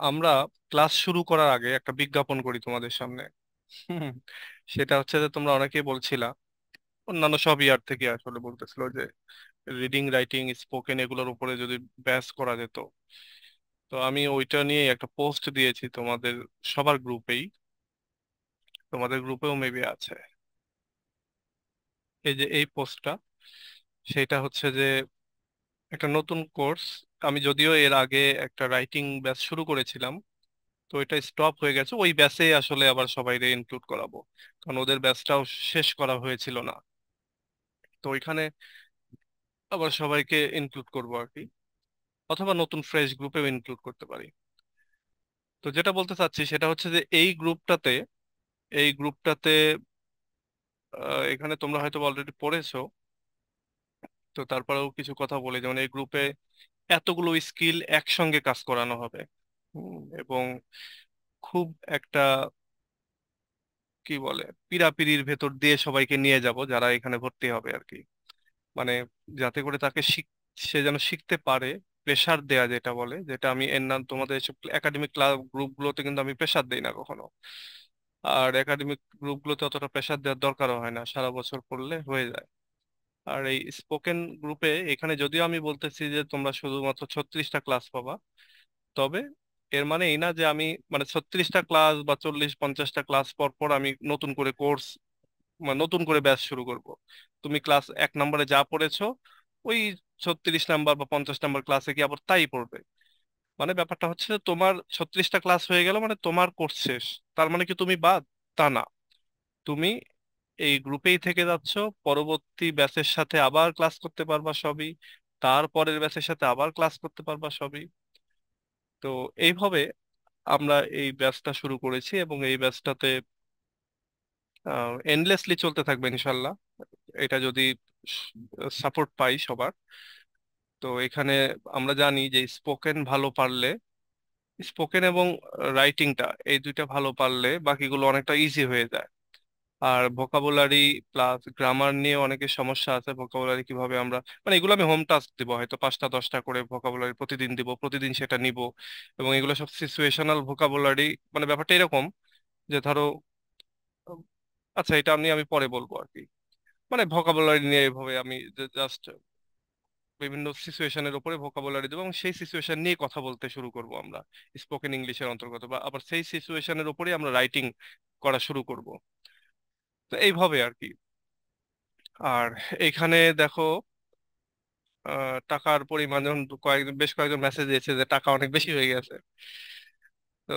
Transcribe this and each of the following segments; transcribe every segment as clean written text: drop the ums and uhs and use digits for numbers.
আমরা ক্লাস শুরু করার আগে একটা বিজ্ঞাপন করি তোমাদের সামনে। হুম, সেটা হচ্ছে যে তোমরা অনেকেই বলছিলা, অন্যান্য সব ইয়ার থেকে আসলে বলতেছিল যে রিডিং রাইটিং স্পোকেন এগুলোর উপরে যদি ব্যাস করা যেত। তো আমি ওইটা নিয়ে একটা পোস্ট দিয়েছি তোমাদের সবার গ্রুপেই, তোমাদের গ্রুপেও মেবি আছে। এই যে এই পোস্টটা, সেটা হচ্ছে যে একটা নতুন কোর্স। আমি যদিও এর আগে একটা রাইটিং ব্যাচ শুরু করেছিলাম, তো এটা স্টপ হয়ে গেছে। ওই ব্যাচে আসলে আবার সবাইকে ইনক্লুড করাবো, কারণ ওদের ব্যাচটাও শেষ করা হয়েছিল না। তো ওইখানে আবার সবাইকে ইনক্লুড করবো আর কি, অথবা নতুন ফ্রেশ গ্রুপেও ইনক্লুড করতে পারি। তো যেটা বলতে চাচ্ছি সেটা হচ্ছে যে এই গ্রুপটাতে এখানে তোমরা হয়তো অলরেডি পড়েছো, তো তারপরেও কিছু কথা বলি। যেমন এই গ্রুপে এতগুলো স্কিল একসঙ্গে কাজ করানো হবে। এবং খুব একটা কি বলে পিরাপিরির ভেতর দিয়ে সবাইকে নিয়ে যাব যারা এখানে ভর্তি হবে আর কি। মানে যাতে করে তাকে সে যেন শিখতে পারে। প্রেসার দেয়া যেটা বলে, যেটা আমি এর নাম তোমাদের এসব একাডেমিক ক্লাব গ্রুপগুলোতে কিন্তু আমি প্রেসার দেই না কখনো। আর একাডেমিক গ্রুপগুলোতে অতটা প্রেসার দেওয়ার দরকারও হয় না, সারা বছর পড়লে হয়ে যায়। আর এই স্পোকেন গ্রুপে এখানে যদিও আমি বলতেছি যে তোমরা শুধুমাত্র 36টা ক্লাস পাবা, তবে এর মানে এই না যে আমি মানে 36টা ক্লাস বা 40-50টা ক্লাস পর পর আমি নতুন করে কোর্স মানে নতুন করে ব্যাচ শুরু করব। তুমি ক্লাস 1 নম্বরে যা পড়েছো, ওই 36 নাম্বার বা 50 নাম্বার ক্লাসে কি আবার তাই পড়বে। মানে ব্যাপারটা হচ্ছে যে তোমার 36টা ক্লাস হয়ে গেল মানে তোমার কোর্স শেষ। তার মানে কি তুমি বাদ? তা না, তুমি এই গ্রুপেই থেকে যাচ্ছ। পরবর্তী ব্যাচের সাথে আবার ক্লাস করতে পারবা সবই, তারপরের ব্যাচের সাথে আবার ক্লাস করতে পারবা সবই। তো এইভাবে আমরা এই ব্যাচটা শুরু করেছি, এবং এই ব্যাচটাতে এন্ডলেসলি চলতে থাকবে ইনশাল্লাহ, এটা যদি সাপোর্ট পাই সবার। তো এখানে আমরা জানি যে স্পোকেন ভালো পারলে, স্পোকেন এবং রাইটিংটা এই দুইটা ভালো পারলে বাকিগুলো অনেকটা ইজি হয়ে যায়। আর ভোকাবুলারি প্লাস গ্রামার নিয়ে অনেকের সমস্যা আছে। ভোকাবুলারি কিভাবে আমরা মানে এগুলো আমি হোম টাস্ক দিব, হয়তো 5টা 10টা করে ভোকাবুলারি প্রতিদিন দিব, প্রতিদিন সেটা নিব। এবং এগুলো সব সিচুয়েশনাল ভোকাবুলারি। মানে ব্যাপারটা এরকম যে ধরো, আচ্ছা এটা আমি পরে বলবো আর কি। মানে ভোকাবুলারি নিয়ে এভাবে আমি জাস্ট বিভিন্ন সিচুয়েশনের উপরে ভোকাবুলারি দেবো, এবং সেই সিচুয়েশন নিয়ে কথা বলতে শুরু করব আমরা স্পোকেন ইংলিশের অন্তর্গত। বা আবার সেই সিচুয়েশনের উপরে আমরা রাইটিং করা শুরু করব। তো এইভাবে আর কি। আর এখানে দেখো, টাকার পরিমাণ যেমন বেশ কয়েকজন মেসেজ দিয়েছে যে টাকা অনেক বেশি হয়ে গেছে। তো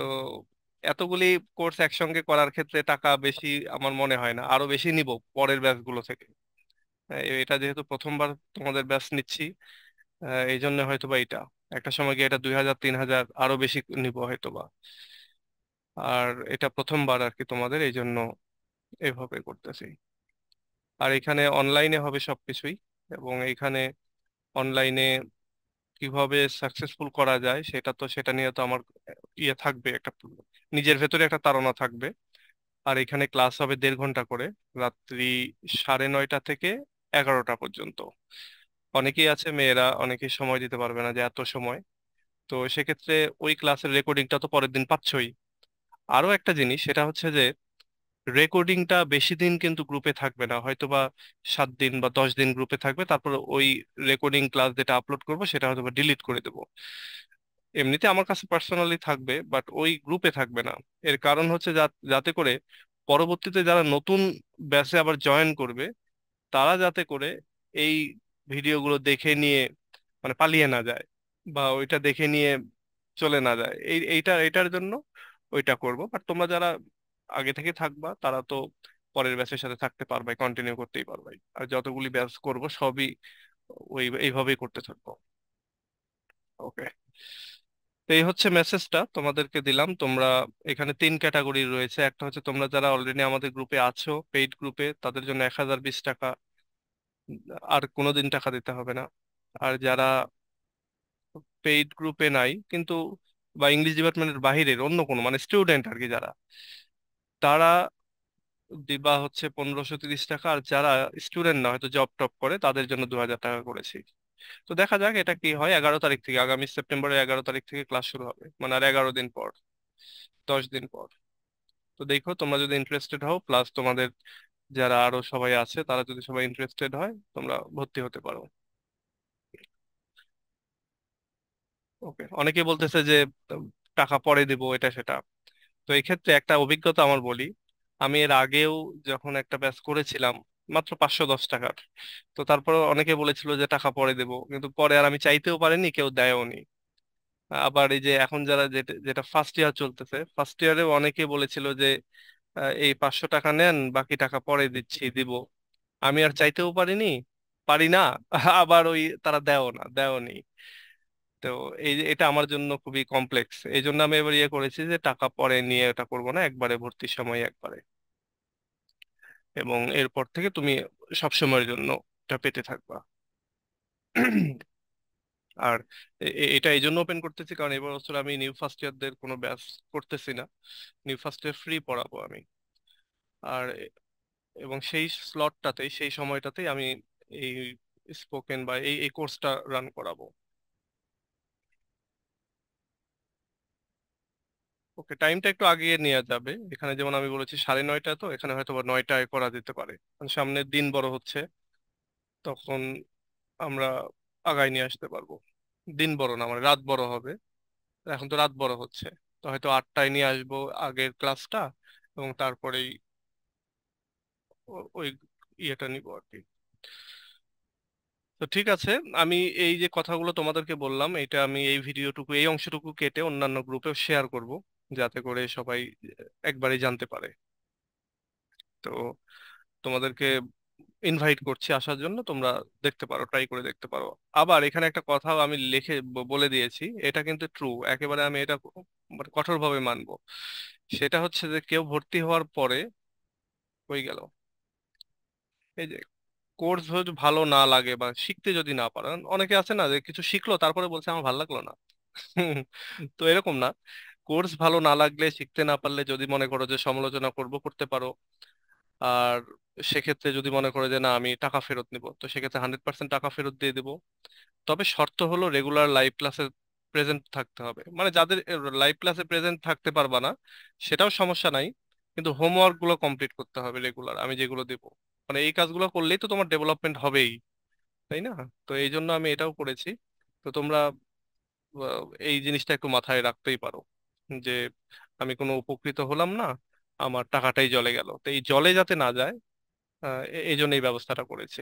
এতগুলি কোর্স একসঙ্গে করার ক্ষেত্রে টাকা বেশি আমার মনে হয় না, আরো বেশি নিব পরের ব্যাচগুলো থেকে। এটা যেহেতু প্রথমবার তোমাদের ব্যাচ নিচ্ছি, এই জন্য হয়তোবা এটা একটা সময় গিয়ে এটা 2000-3000 আরো বেশি নিব হয়তোবা। আর এটা প্রথমবার আর কি তোমাদের, এই জন্য এভাবে করতেছি। আর এখানে অনলাইনে হবে সবকিছুই, এবং এখানে অনলাইনে কিভাবে সাকসেসফুল করা যায় সেটা নিয়ে তো আমার ইয়ে থাকবে, একটা নিজের ভেতরে একটা তাড়না থাকবে। আর এখানে ক্লাস হবে 1.5 ঘন্টা করে, রাত্রি 9:30 থেকে 11টা পর্যন্ত। অনেকেই আছে মেয়েরা, অনেকেই সময় দিতে পারবে না যে এত সময়। তো সেক্ষেত্রে ওই ক্লাসের রেকর্ডিংটা তো পরের দিন পাচ্ছই। আরো একটা জিনিস সেটা হচ্ছে যে রেকর্ডিংটা বেশি দিন কিন্তু গ্রুপে থাকবে না, হয়তোবা 7 দিন বা 10 দিন গ্রুপে থাকবে, তারপর ওই রেকর্ডিং ক্লাস যেটা আপলোড করবো সেটা হয়তোবা ডিলিট করে দেবো। এমনিতে আমার কাছে পার্সোনালি থাকবে, বাট ওই গ্রুপে থাকবে না। এর কারণ হচ্ছে যাতে করে পরবর্তীতে যারা নতুন ব্যাচে আবার জয়েন করবে, তারা যাতে করে এই ভিডিওগুলো দেখে নিয়ে মানে পালিয়ে না যায়, বা ওইটা দেখে নিয়ে চলে না যায়। এইটার জন্য ওইটা করব। বাট তোমরা যারা আগে থেকে থাকবা তারা তো পরের ব্যাচের সাথে থাকতে পারবে, কন্টিনিউ করতেই পারবে। আর যতগুলি ব্যাচ করব সবই এইভাবেই করতে থাকবো। ওকে, তো এই হচ্ছে মেসেজটা তোমাদেরকে দিলাম। তোমরা এখানে 3 ক্যাটাগরি রয়েছে। একটা হচ্ছে তোমরা যারা অলরেডি আমাদের গ্রুপে আছো, পেইড গ্রুপে, তাদের জন্য 1020 টাকা, আর কোনোদিন টাকা দিতে হবে না। আর যারা পেইড গ্রুপে নাই কিন্তু, বা ইংলিশ ডিপার্টমেন্টের বাহিরের অন্য কোনো মানে স্টুডেন্ট আর কি যারা, তারা দিবা হচ্ছে 1530 টাকা। আর যারা স্টুডেন্ট না, হয়তো জব টপ করে, তাদের জন্য 2000 টাকা করেছি। তো দেখা যাক এটা কি হয়। 11 তারিখ থেকে, আগামী সেপ্টেম্বরের 11 তারিখ থেকে ক্লাস শুরু হবে, মানে আর 11 দিন পর, 10 দিন পর। তো দেখো তোমরা যদি ইন্টারেস্টেড হও, প্লাস তোমাদের যারা আরো সবাই আছে তারা যদি সবাই ইন্টারেস্টেড হয়, তোমরা ভর্তি হতে পারো। ওকে, অনেকে বলতেছে যে উম, টাকা পরে দিব এটা সেটা। তো এই ক্ষেত্রে একটা অভিজ্ঞতা আমার বলি। আমি এর আগেও যখন একটা ব্যাচ করেছিলাম, মাত্র 510 টাকার, তো তারপরে অনেকে বলেছিল যে টাকা পরে দেব, কিন্তু পরে আর আমি চাইতেও পারিনি, কেউ দেয়ওনি। আবার এই যে এখন যারা যেটা যেটা ফার্স্ট ইয়ার চলতেছে, ফার্স্ট ইয়ারেও অনেকে বলেছিল যে এই 500 টাকা নেন, বাকি টাকা পরে দিচ্ছি, দিব। আমি আর চাইতেও পারিনি, পারি না। আবার ওই তারা দেয়ও নি। তো এই যে এটা আমার জন্য খুবই কমপ্লেক্স, এই জন্য আমি এবার ইয়ে করেছি যে টাকা পরে নিয়ে এটা করবো না, একবারে ভর্তির সময় একবারে। এবং এরপর থেকে তুমি সব সময়ের জন্য এটা পেতে থাকবা। আর এটা এই জন্য ওপেন করতেছি কারণ এবার বছর আমি নিউ ফার্স্ট ইয়ারদের কোনো ব্যাচ করতেছি না, নিউ ফার্স্ট ইয়ার ফ্রি পড়াবো আমি। আর এবং সেই স্লটটাতেই, সেই সময়টাতেই আমি এই স্পোকেন বা এই এই কোর্সটা রান করাবো। ওকে, টাইমটা একটু আগিয়ে নেওয়া যাবে। এখানে যেমন আমি বলেছি 9:30, তো এখানে হয়তো বা 9টায় করা যেতে পারে, কারণ সামনের দিন বড় হচ্ছে, তখন আমরা আগায় নিয়ে আসতে পারবো। দিন বড় না, মানে রাত বড় হবে। এখন তো রাত বড় হচ্ছে, তো হয়তো 8টায় নিয়ে আসবো আগের ক্লাসটা, এবং তারপরেই ওই ইয়েটা নিবো আর কি। তো ঠিক আছে, আমি এই যে কথাগুলো তোমাদেরকে বললাম, এটা আমি এই ভিডিওটুকু, এই অংশটুকু কেটে অন্যান্য গ্রুপেও শেয়ার করব, যাতে করে সবাই একবারই জানতে পারে। তো তোমাদেরকে ইনভাইট করছি আসার জন্য, তোমরা দেখতে পারো, ট্রাই করে দেখতে পারো। আবার এখানে একটা কথাও আমি লিখে বলে দিয়েছি, এটা কিন্তু ট্রু একেবারে, আমি এটা মানে কঠোরভাবে মানবো। সেটা হচ্ছে যে কেউ ভর্তি হওয়ার পরে, হয়ে গেল, এই যে কোর্স যদি ভালো না লাগে বা শিখতে যদি না পারেন, অনেকে আছে না যে কিছু শিখলো তারপরে বলছে আমার ভালো লাগলো না। তো এরকম না, কোর্স ভালো না লাগলে, শিখতে না পারলে, যদি মনে করো যে সমালোচনা করতে পারো। আর সেক্ষেত্রে যদি মনে করো যে না আমি টাকা ফেরত নিব, তো সেক্ষেত্রে 100% টাকা ফেরত দিয়ে দেবো। তবে শর্ত হলো রেগুলার লাইভ ক্লাসে প্রেজেন্ট থাকতে হবে। মানে যাদের লাইভ ক্লাসে প্রেজেন্ট থাকতে পারবা না, সেটাও সমস্যা নাই, কিন্তু হোমওয়ার্ক গুলো কমপ্লিট করতে হবে রেগুলার, আমি যেগুলো দেবো। মানে এই কাজগুলো করলেই তো তোমার ডেভেলপমেন্ট হবেই, তাই না? তো এই জন্য আমি এটাও করেছি। তো তোমরা এই জিনিসটা একটু মাথায় রাখতেই পারো, যে আমি কোনো উপকৃত হলাম না, আমার টাকাটাই জলে গেল। তো এই জলে যাতে না যায়, এই জন্য এই ব্যবস্থাটা করেছি।